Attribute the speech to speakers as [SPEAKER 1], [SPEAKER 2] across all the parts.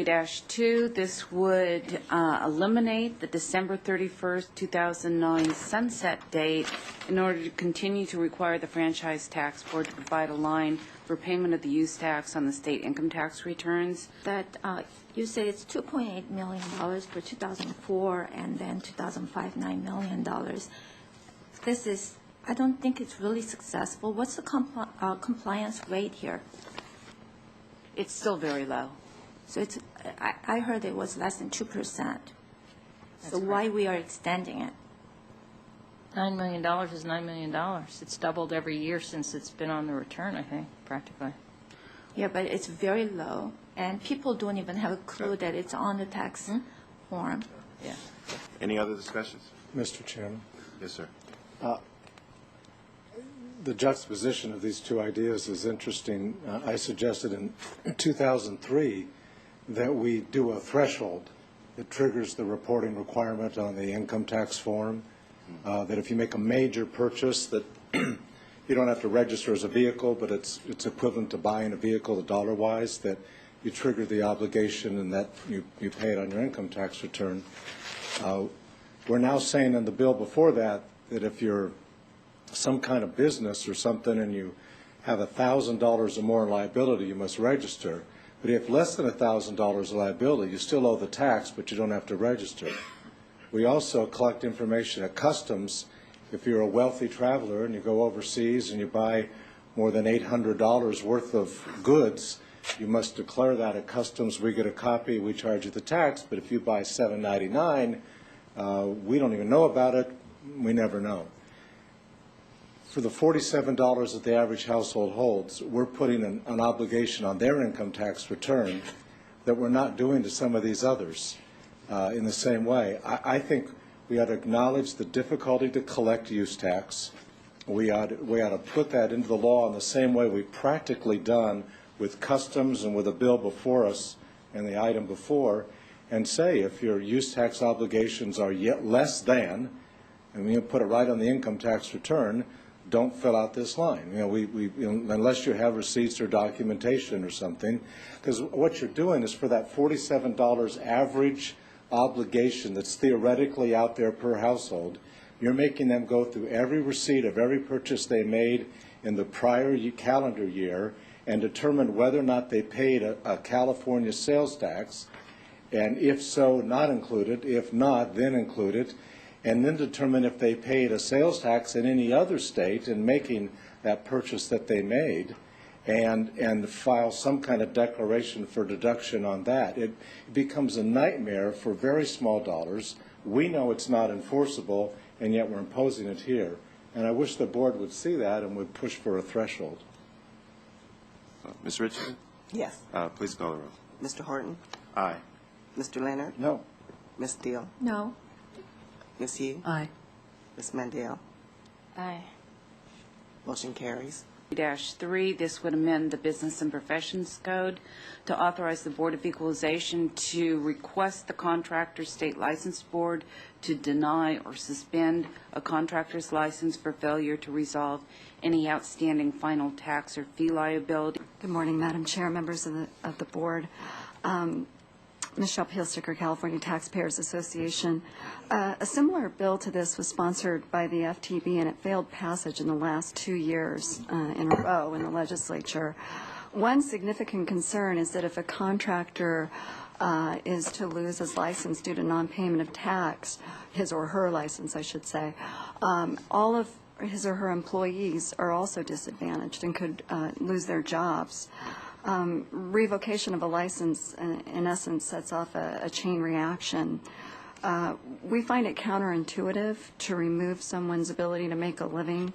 [SPEAKER 1] 3-2, this would eliminate the December 31st, 2009 sunset date in order to continue to require the Franchise Tax Board to provide a line for payment of the use tax on the state income tax returns.
[SPEAKER 2] That you say it's $2.8 million for 2004 and then 2005, $9 million. This is, I don't think it's really successful. What's the compliance rate here?
[SPEAKER 1] It's still very low.
[SPEAKER 2] So it's, I heard it was less than 2%. So why we are extending it?
[SPEAKER 3] $9 million is $9 million. It's doubled every year since it's been on the return, I think, practically.
[SPEAKER 2] Yeah, but it's very low, and people don't even have a clue that it's on the tax form.
[SPEAKER 3] Yeah.
[SPEAKER 4] Any other discussions?
[SPEAKER 5] Mr. Chairman.
[SPEAKER 4] Yes, sir.
[SPEAKER 5] The juxtaposition of these two ideas is interesting. I suggested in 2003 that we do a threshold that triggers the reporting requirement on the income tax form, that if you make a major purchase that you don't have to register as a vehicle, but it's equivalent to buying a vehicle dollar-wise, that you trigger the obligation and that you pay it on your income tax return. We're now saying in the bill before that if you're some kind of business or something and you have $1,000 or more in liability, you must register. But if less than $1,000 liability, you still owe the tax, but you don't have to register. We also collect information at customs. If you're a wealthy traveler and you go overseas and you buy more than $800 worth of goods, you must declare that at customs. We get a copy, we charge you the tax, but if you buy $7.99, we don't even know about it, we never know. For the $47 that the average household holds, we're putting an obligation on their income tax return that we're not doing to some of these others in the same way. I think we ought to acknowledge the difficulty to collect use tax. We ought to put that into the law in the same way we've practically done with customs and with a bill before us and the item before, and say if your use tax obligations are yet less than, and we put it right on the income tax return, don't fill out this line. Unless you have receipts or documentation or something, because what you're doing is for that $47 average obligation that's theoretically out there per household, you're making them go through every receipt of every purchase they made in the prior calendar year and determine whether or not they paid a California sales tax, and if so, not included. If not, then included. And then determine if they paid a sales tax in any other state in making that purchase that they made, and file some kind of declaration for deduction on that. It becomes a nightmare for very small dollars. We know it's not enforceable, and yet we're imposing it here. And I wish the board would see that and would push for a threshold.
[SPEAKER 4] Ms. Richardson?
[SPEAKER 6] Yes.
[SPEAKER 4] Please call the roll.
[SPEAKER 6] Mr. Horton?
[SPEAKER 4] Aye.
[SPEAKER 6] Mr. Leonard?
[SPEAKER 5] No.
[SPEAKER 6] Ms. Steele?
[SPEAKER 2] No.
[SPEAKER 6] Ms. Hugh?
[SPEAKER 1] Aye.
[SPEAKER 6] Ms. Mandel?
[SPEAKER 3] Aye.
[SPEAKER 6] Motion carries.
[SPEAKER 1] 3-3, this would amend the Business and Professions Code to authorize the Board of Equalization to request the Contractor's State License Board to deny or suspend a contractor's license for failure to resolve any outstanding final tax or fee liability.
[SPEAKER 7] Good morning, Madam Chair, members of the board. Michelle Peelsticker, California Taxpayers Association. A similar bill to this was sponsored by the FTB, and it failed passage in the last 2 years in a row in the legislature. One significant concern is that if a contractor is to lose his license due to non-payment of tax, his or her license, I should say, all of his or her employees are also disadvantaged and could lose their jobs. Revocation of a license, in essence, sets off a chain reaction. We find it counterintuitive to remove someone's ability to make a living,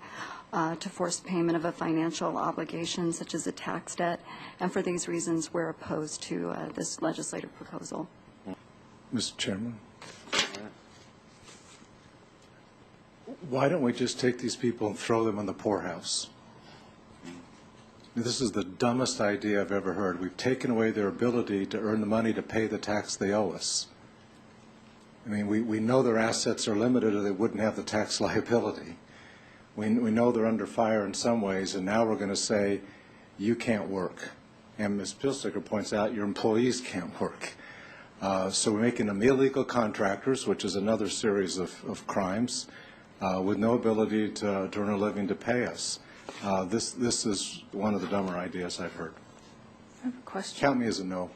[SPEAKER 7] to force payment of a financial obligation such as a tax debt, and for these reasons we're opposed to this legislative proposal.
[SPEAKER 5] Mr. Chairman, why don't we just take these people and throw them in the poorhouse? This is the dumbest idea I've ever heard. We've taken away their ability to earn the money to pay the tax they owe us. I mean, we know their assets are limited or they wouldn't have the tax liability. We know they're under fire in some ways, and now we're going to say, you can't work. And Ms. Pilsticker points out your employees can't work. So we're making them illegal contractors, which is another series of crimes, with no ability to earn a living to pay us. This is one of the dumber ideas I've heard.
[SPEAKER 3] I have a question.
[SPEAKER 5] Count me as a no.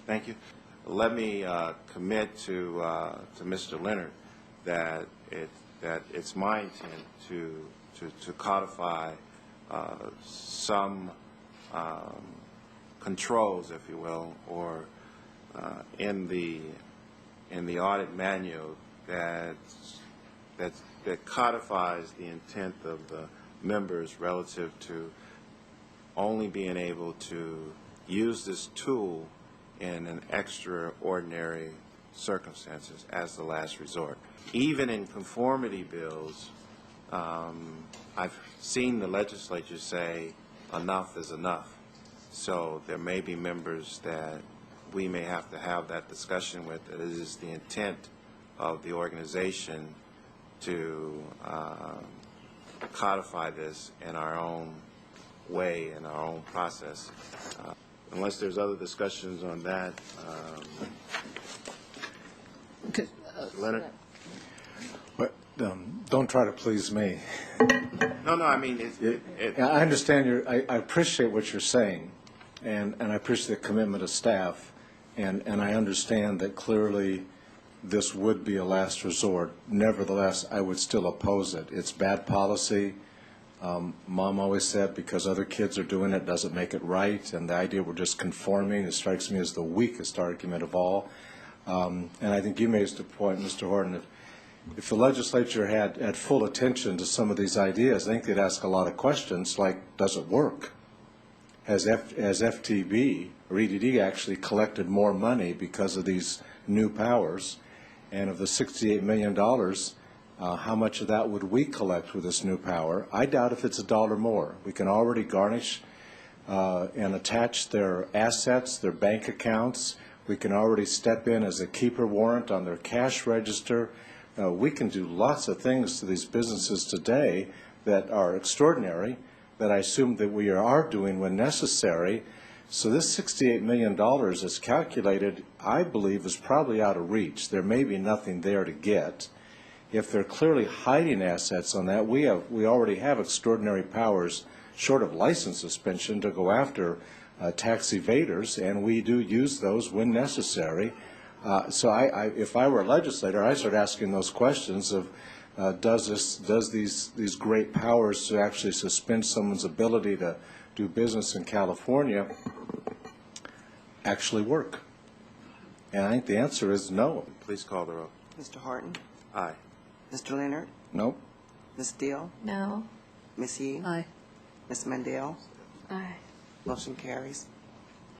[SPEAKER 4] Thank you. Let me commit to Mr. Leonard that it's my intent to codify some controls, if you will, or in the audit manual that codifies the intent of the members relative to only being able to use this tool in an extraordinary circumstances as the last resort. Even in conformity bills, I've seen the legislature say enough is enough. So there may be members that we may have to have that discussion with. It is the intent of the organization to codify this in our own way, in our own process. Unless there's other discussions on that, Leonard?
[SPEAKER 5] But don't try to please me.
[SPEAKER 4] No, I mean,
[SPEAKER 5] I understand I appreciate what you're saying, and I appreciate the commitment of staff, and I understand that clearly this would be a last resort. Nevertheless, I would still oppose it. It's bad policy. Mom always said because other kids are doing it doesn't make it right, and the idea we're just conforming, it strikes me as the weakest argument of all. And I think you made the point, Mr. Horton, if the legislature had full attention to some of these ideas, I think they'd ask a lot of questions like, does it work? Has FTB or EDD actually collected more money because of these new powers? And of the $68 million, how much of that would we collect with this new power? I doubt if it's $1 more. We can already garnish and attach their assets, their bank accounts. We can already step in as a keeper warrant on their cash register. We can do lots of things to these businesses today that are extraordinary, that I assume that we are doing when necessary. So this $68 million is calculated, I believe, is probably out of reach. There may be nothing there to get. If they're clearly hiding assets on that, we already have extraordinary powers, short of license suspension, to go after tax evaders, and we do use those when necessary. So if I were a legislator, I'd start asking those questions of does these great powers to actually suspend someone's ability to do business in California actually work? And I think the answer is no.
[SPEAKER 4] please call the roll.
[SPEAKER 6] Mr. Horton?
[SPEAKER 4] Aye.
[SPEAKER 6] Mr. Leonard?
[SPEAKER 5] Nope.
[SPEAKER 6] Ms. Deal?
[SPEAKER 2] No.
[SPEAKER 6] Ms. Yee?
[SPEAKER 7] Aye.
[SPEAKER 6] Ms. Mandel?
[SPEAKER 7] Aye.
[SPEAKER 6] Motion carries.